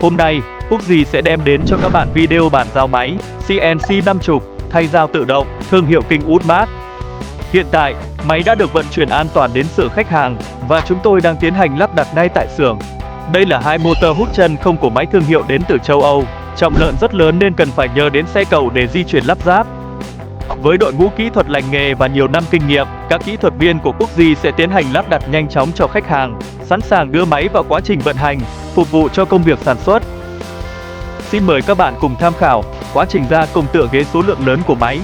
Hôm nay, Quốc Dì sẽ đem đến cho các bạn video bản giao máy CNC 5 trục, thay dao tự động, thương hiệu Kinh út mát. Hiện tại, máy đã được vận chuyển an toàn đến xưởng khách hàng và chúng tôi đang tiến hành lắp đặt ngay tại xưởng. Đây là hai motor hút chân không của máy thương hiệu đến từ châu Âu, trọng lượng rất lớn nên cần phải nhờ đến xe cầu để di chuyển lắp ráp. Với đội ngũ kỹ thuật lành nghề và nhiều năm kinh nghiệm, các kỹ thuật viên của Quốc Dì sẽ tiến hành lắp đặt nhanh chóng cho khách hàng, sẵn sàng đưa máy vào quá trình vận hành, phục vụ cho công việc sản xuất. Xin mời các bạn cùng tham khảo quá trình gia công tựa ghế số lượng lớn của máy.